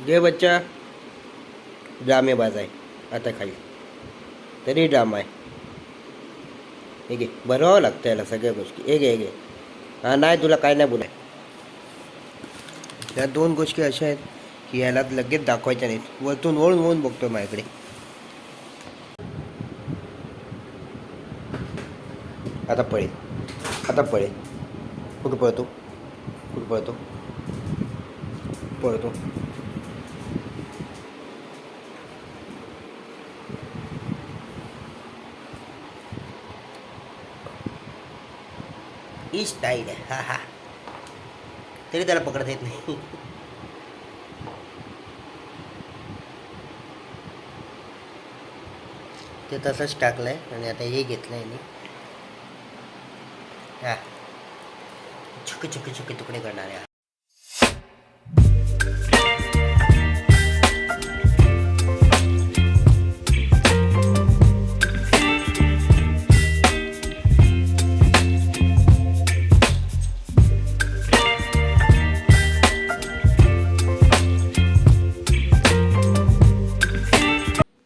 जे बच्चा ड्रामेबाज आहे आता खाली तरी ड्रामा आहे. हे घे भरवावं लागतं याला सगळ्या गोष्टी. हे घे हे घे. हां नाही तुला काय नाही बोलाय. त्या दोन गोष्टी अशा आहेत की याला लगेच दाखवायच्या नाहीत. वरतून वळून वळून बघतोय माझ्याकडे. आता पळेल आता पळेल. कुठं पळतो कुठं पळतो पळतो. ही स्टाईल आहे. हा हा तरी त्याला पकडता येत नाही. ते तसंच टाकलंय आणि आता हे घेतलंय मी. हा छुके छुके छुके तुकडे करणार आहे.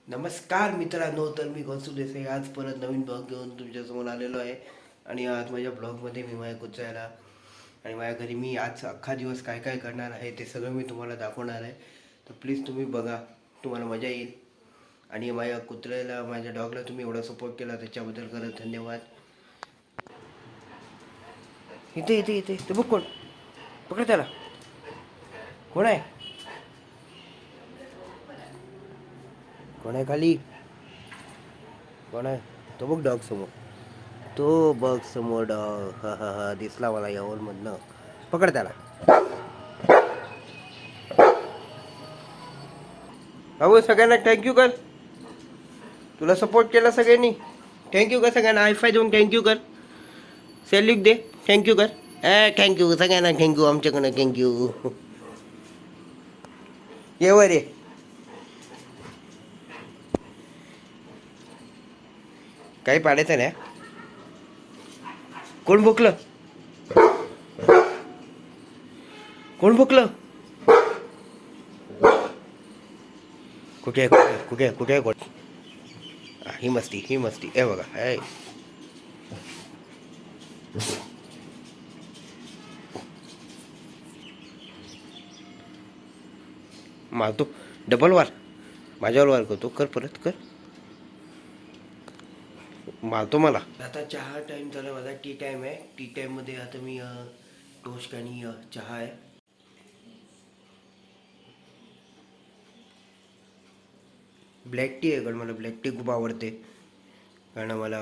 नमस्कार मित्रांनो, तर मी गौसू देसाई आज परत नवीन ब्लॉग घेऊन तुमच्यासमोर आलेलो आहे. आणि आज माझ्या ब्लॉगमध्ये मी माझ्या कुत्र्याला आणि माझ्या घरी मी आज अख्खा दिवस काय काय करणार आहे ते सगळं मी तुम्हाला दाखवणार आहे. तर प्लीज तुम्ही बघा, तुम्हाला मजा येईल. आणि माझ्या कुत्र्याला माझ्या डॉगला तुम्ही एवढा सपोर्ट केला त्याच्याबद्दल खरंच धन्यवाद. इथे इथे इथे ते बघ कोण पकड त्याला. कोण आहे कोण आहे खाली कोण आहे? तो बघ डॉग समोर. तो बघ समोर डॉग. हा हा हा दिसला मला यावर मधनं. पकड त्याला. अहो सगळ्यांना थँक्यू कर. तुला सपोर्ट केला सगळ्यांनी. थँक्यू कर सगळ्यांना. हायफाय देऊन थँक्यू कर. सॅल्यूट दे. थँक्यू कर. थँक्यू सगळ्यांना. थँक्यू आमच्याकडनं थँक्यू. ये वर ये. काही पाडायचं नाही. कोण भुकलं कोण भुकलं? कुठे आहे कुठे आहे कुठे आहे कोण? ही मस्ती ही मस्ती. ए बघा हे मारतो. डबल वार माझ्यावर वार करतो. कर परत कर. मारतो मला. आता चहा टाइम झाला माझा. टी टाइम आहे. टी टाइममध्ये आता मी टोस्ट आणि चहा आहे. ब्लॅक टी आहे कारण मला ब्लॅक टी खूप आवडते. कारण मला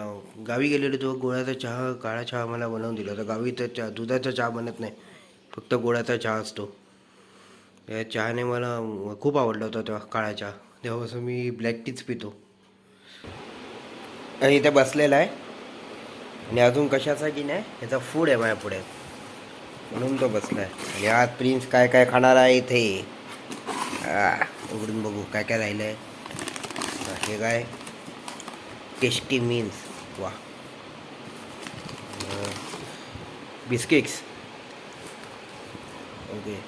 गावी गेलेलो तो गोळ्याचा चहा काळा चहा मला बनवून दिला होता. गावी तर दुधाचा चहा बनत नाही, फक्त गोळ्याचा चहा असतो. या चहाने मला खूप आवडला होता तेव्हा काळा चहा. तेव्हापासून मी ब्लॅक टीच पितो. आणि इथे बसलेला आहे आणि अजून कशासाठी नाही याचा फूड आहे माझ्या पुढे म्हणून तो बसला आहे. आणि आज प्रिन्स काय काय खाणार आहे इथे. उघडून बघू काय काय राहिलं आहे. हे काय टेस्टी मीन्स वा बिस्किट्स. ओके.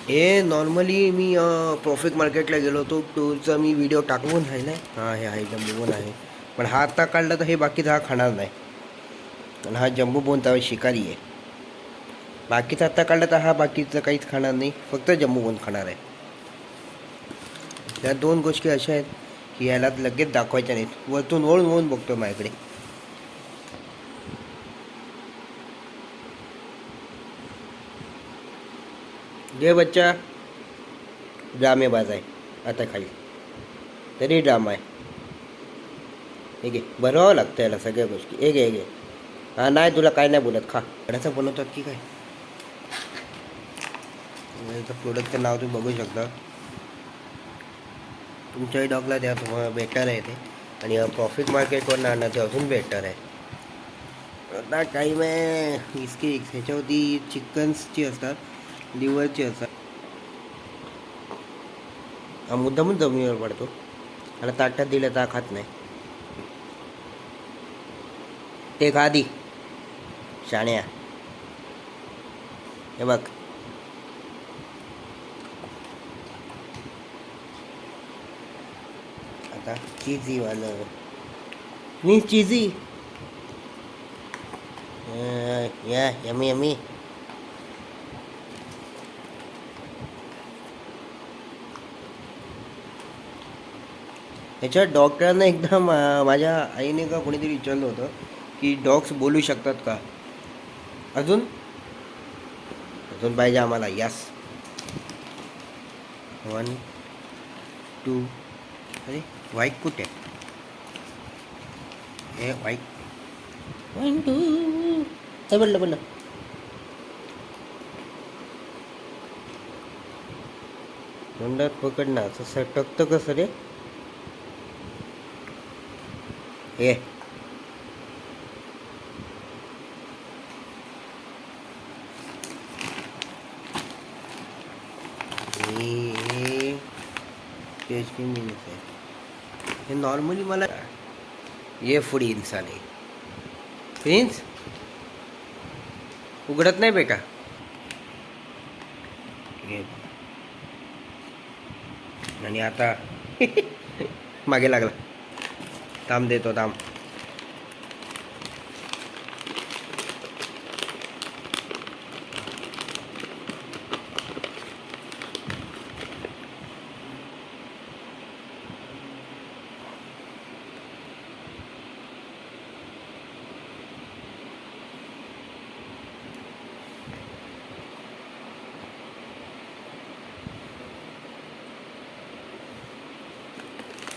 हे नॉर्मली मी प्रॉफिट मार्केटला गेलो होतो टूरचा मी व्हिडिओ टाकवून राहिला आहे. हां हे आहे जम्बो बोन आहे. पण हा आत्ता काढला तर हे बाकीचा हा खाणार नाही. आणि हा जम्बो बोन त्यावेळी शिकारी आहे. बाकीचा आत्ता काढला तर हा बाकीचं काहीच खाणार नाही, फक्त जम्बो बोन खाणार आहे. त्या दोन गोष्टी अशा आहेत की याला लगेच दाखवायच्या नाहीत. वरतून वळून वळून बघतोय माझ्याकडे. जे बच्चा ड्रामेबाज आहे आता खाली तरी ड्रामा आहे. हे घे भरवावं लागतं याला सगळ्या गोष्टी. हे घे हे घे. हां नाही तुला काय नाही बोलत. खा. कड्याचं बनवतात की काय. याचं प्रोडक्टचं नाव तुम्ही बघू शकता. तुमच्याही डॉगला द्या, तुम्हाला बेटर आहे ते. आणि प्रॉफिट मार्केटवरून आणणं ते अजून बेटर आहे. आता टाईम आहे बिस्किट्स. ह्याच्यावरती चिकन्सची असतात, लिव्हरची असतात. हा मुद्दामून जमिनीवर पडतो. आणि ताटात दिलं तर खात नाही. ते खा आधी शाण्या. हे बघ आता चीजी वालं प्लीज चीजी या यमी यमी. ह्याच्या डॉक्टरांना एकदा माझ्या आईने का कोणीतरी विचारलं होतं की डॉग्स बोलू शकतात का. अजून अजून पाहिजे आम्हाला. यस 1 2. अरे वाईक कुठे हे वाईक 1 2 हे बोललं तोंडात पकडणार तसं टकतं कसं रे हे. हे नॉर्मली मला ये फूड इंसान आहे. प्रिन्स उघडत नाही बेटा. आणि आता मागे लागला. थांब देतो थांब.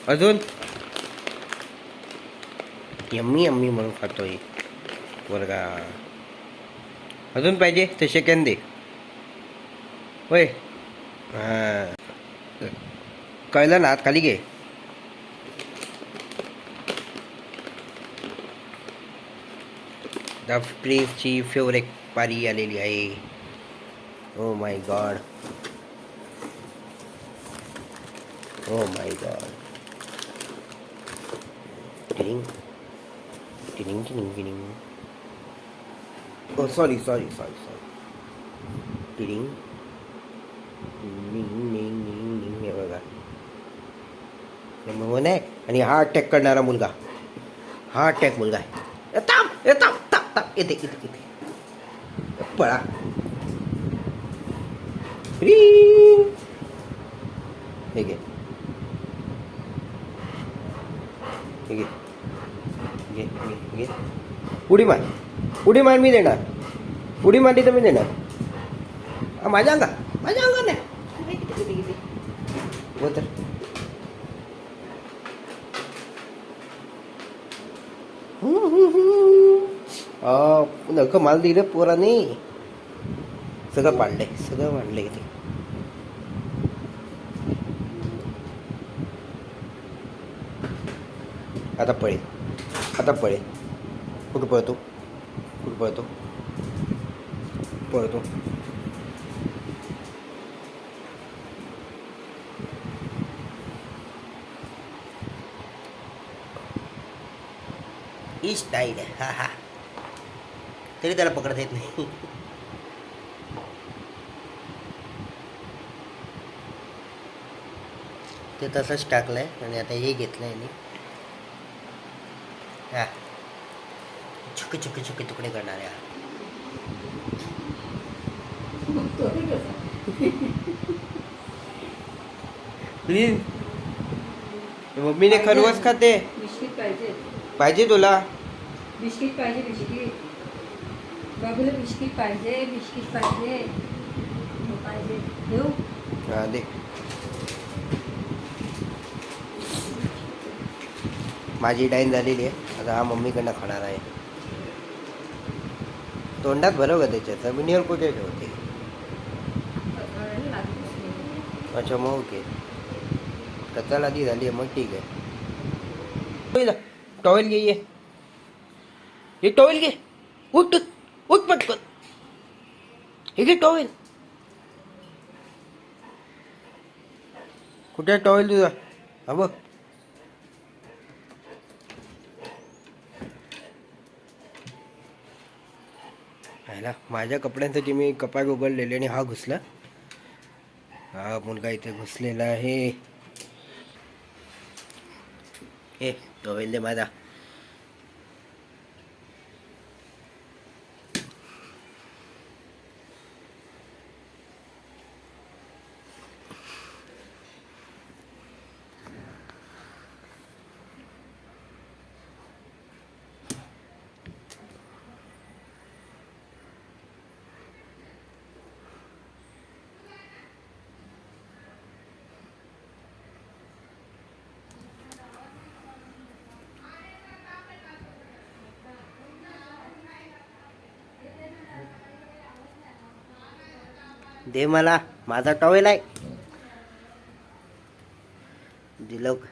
अजून यम्मी यम्मी म्हणून खातोय वर्गा. अजून पाहिजे ते सेकंड दे होय. हां कळलं ना. आत खाली घे. द प्रिन्सची फेवरेट पारी आलेली आहे. Oh my god oh my god. टिरिंग टिरिंग टिरिंग टिरिंग. ओ सॉरी टिरिंग निंग निंग निंग निंग. हे बघा म्हणून आहे. आणि हा अटॅक करणारा मुलगा हा अटॅक मुलगा आहे. ताप येते पळा. हे घे उडी मार मी देणार. उडी मारली तर मी देणार. माझ्या अंगात नाही. हो तर नख माल दिलं पोराने. सगळं पाडलंय ते. आता पळेल. कुठं पळतो इस डाईड. हा तरी त्याला पकडता येत नाही. ते तसंच टाकलंय आणि आता हे घेतलंय मी. हा छुके तुकडे करणार आहे. प्लीज मम्मीने खरवस खाते. बिस्किट पाहिजे तुला. बिस्किट बाबूला बिस्किट पाहिजे. देऊ. हा दे. माझी डाईन झालेली आहे. आता हा मम्मीकडनं खाणार आहे. तोंडात भरव का त्याच्या. जमिनीवर कुठे ठेवते. अच्छा मग ओके. कचाला आधी झाली आहे मग ठीक आहे. टॉवेल घे. हे टॉवेल घे. उठ पटकन. हे घे टॉवेल. कुठे आहे टॉवेल तुझा. हा बघ. माझ्या कपड्यांसाठी मी कपाट उघडलेले आणि हा घुसला. हा मुलगा इथे घुसलेला आहे. हे टॉवेल दे माझा. दे मला, माझा टॉवेल आहे. दिलं का?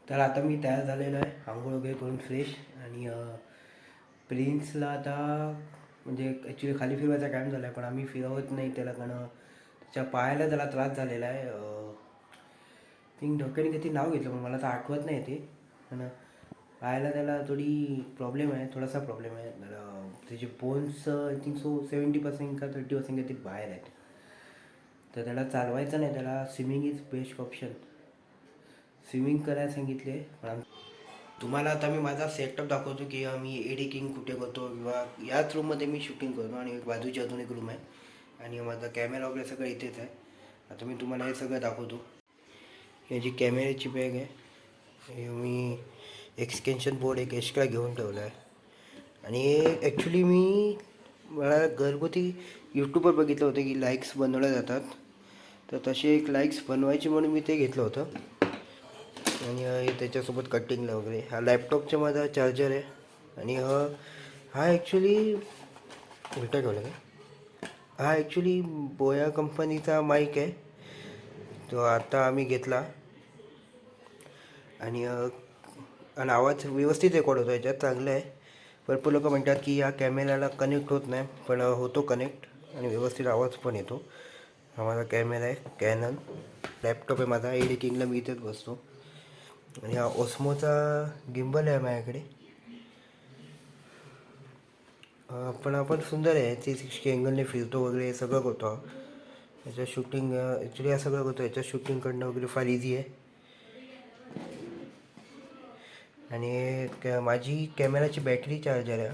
तर आता मी तयार झालेलो आहे, आंघोळ वगैरे करून फ्रेश. आणि प्रिन्सला आता म्हणजे ॲक्च्युली खाली फिरवायचा टाईम झाला आहे, पण आम्ही फिरवत नाही त्याला, कारण त्याच्या पायाला त्याला त्रास झालेला आहे. थिंक डॉक्टरने किती नाव घेतलं पण मला तर आठवत नाही ते. पण पायाला त्याला थोडी प्रॉब्लेम आहे, थोडासा प्रॉब्लेम आहे त्याला. त्याचे बोन्स आय थिंक सो 70% का 30% काहीतरी बाहेर आहेत. तर त्याला चालवायचं नाही, त्याला swimming is best option. Swimming करायला सांगितले. पण तुम्हाला आता मी माझा सेटअप दाखवतो की मी एडिटिंग कुठे करतो, किंवा याच रूममध्ये मी शूटिंग करतो. आणि एक बाजूची अजून एक रूम आहे, आणि माझा कॅमेरा वगैरे सगळं इथेच आहे. आता मी तुम्हाला हे सगळं दाखवतो. हे जी कॅमेऱ्याची बॅग आहे, हे मी एक्सटेन्शन बोर्ड एक एक्स्ट्रा घेऊन ठेवला आहे. आणि ॲक्च्युली मला घरगुती यूट्यूबवर बघितलं होतं की लाईक्स बनवल्या जातात, तर तसे एक लाईक्स बनवायचे म्हणून मी ते घेतलं होतं. आणि हे त्याच्यासोबत कटिंगला वगैरे. हा लॅपटॉपचा माझा चार्जर आहे. आणि हा ॲक्च्युली उलटा ठेवला काय, हा ॲक्च्युली बोया कंपनीचा माईक आहे, तो आता आम्ही घेतला. आणि आवाज व्यवस्थित रेकॉर्ड होतो, याच्यात चांगलं आहे. भरपूर लोक म्हणतात की या कॅमेऱ्याला कनेक्ट होत नाही, पण होतो कनेक्ट, आणि व्यवस्थित आवाज पण येतो. हा माझा कॅमेरा आहे, कॅनन. लॅपटॉप आहे माझा, एडिटिंगला मी इथेच बसतो. आणि हा ओस्मोचा गिम्बल आहे माझ्याकडे. पण आपण सुंदर आहे, 360 अँगलने फिरतो वगैरे सगळं करतो. याच्या शूटिंग ॲक्च्युली हा सगळं करतो, याच्या शूटिंग करणं वगैरे फार इझी आहे. आणि माझी कॅमेराची बॅटरी चार्जर आहे,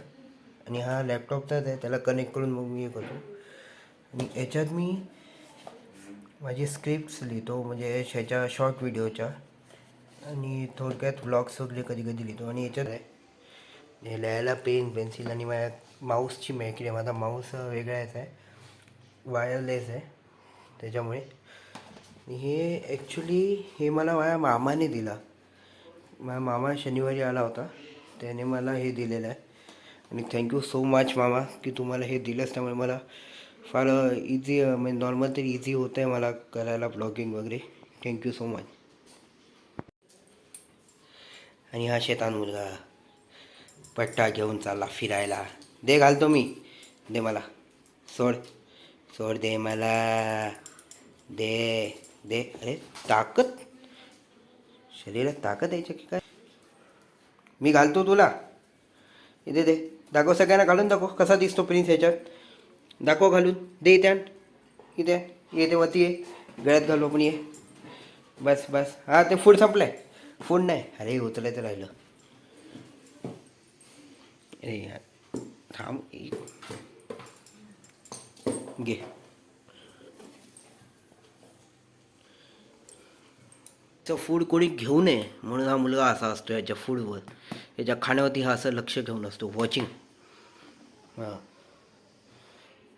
आणि हा लॅपटॉपचाच आहे, त्याला कनेक्ट करून मग मी हे करतो. आणि याच्यात मी माझी स्क्रिप्ट्स लिहितो, म्हणजे ह्याच्या शॉर्ट व्हिडिओच्या, आणि थोडक्यात व्लॉग्स वगैरे कधी कधी लिहितो. आणि याच्यात आहे हे लिहायला पेन पेन्सिल. आणि माझ्या माऊसची मॅकडी आहे, माझा माऊस वेगळाच आहे, वायरलेस आहे त्याच्यामुळे. हे ॲक्च्युली हे मला माझ्या मामाने दिला. माझा मामा शनिवारी आला होता, त्याने मला हे दिलेलं आहे. आणि थँक्यू सो मच मामा की तुम्हाला हे दिलंच. त्यामुळे मला फार इझी, म्हणजे नॉर्मल तरी इझी होतं आहे मला करायला ब्लॉगिंग वगैरे. Thank you so much. आणि हा शेतान मुलगा पट्टा घेऊन चालला फिरायला. दे घालतो मी, दे मला, सोड सोड, दे मला, दे दे. अरे ताकद, शरीरात ताकद यायच्या की काय. मी घालतो तुला, इथे दे, दाखव सगळ्यांना, घालून दाखव कसा दिसतो प्रिन्स ह्याच्यात. दाखव घालून, दे इथे आण, इथे येते वरती ये, गळ्यात घालू पण ये. बस बस, हां ते फूड संपलं आहे. फूड नाही, अरे उचलायचं राहिलं. अरे यार थांब, घे. फूड कोणी घेऊ नये म्हणून हा मुलगा असा असतो, याच्या फूडवर, याच्या खाण्यावरती हा असं लक्ष घेऊन असतो, वॉचिंग. हां,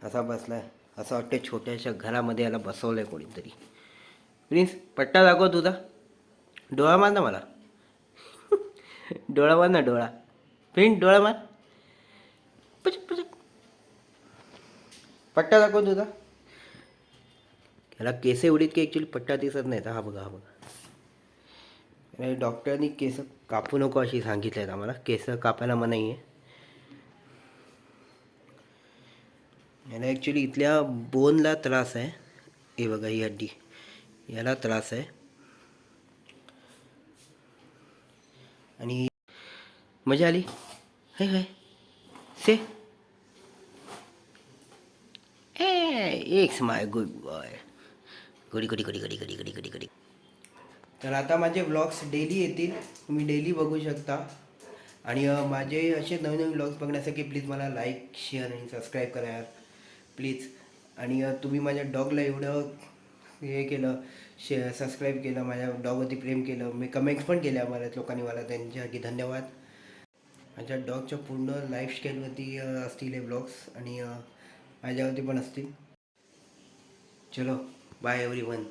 असा बसलाय, असं वाटतं छोट्याशा घरामध्ये याला बसवलं आहे कोणीतरी. प्रिन्स पट्टा दाखव तुझा, डोळा मार ना मला. डोळा मार ना, डोळा. प्रिन्स डोळा मार, पुचक पुचक. पट्टा दाखव तुझा. याला केस एवढीत की ॲक्च्युली पट्टा दिसत नाही. हा बघा, हा बघा, आणि डॉक्टरनी केस कापू नको अशी सांगितले आहेत आम्हाला. केस कापायला मनाई आहे. याला ॲक्च्युली इथल्या बोनला त्रास आहे. हे बघा ही हड्डी, याला त्रास आहे. आणि मजा आली. हाय हाय से एक्स माय गुड बॉय. घडी घडी घडी घडी घडी घडी घडी घडी. तर आता माझे व्लॉग्स डेली येतील, तुम्ही डेली बघू शकता. आणि माझे असे नवीन नवीन व्लॉग्स बघण्यासाठी प्लीज मला लाईक शेअर आणि सबस्क्राईब करा यार प्लीज. आणि तुम्ही माझ्या डॉगला एवढं हे केलं, सबस्क्राईब केलं, माझ्या डॉगवरती प्रेम केलं, मी कमेंट्स पण केल्या बऱ्याच लोकांनी मला, त्यांच्यासाठी धन्यवाद. माझ्या डॉगच्या पूर्ण लाईफस्टाईलवरती असतील हे ब्लॉग्स आणि माझ्यावरती पण असतील. चलो बाय एव्हरीवन.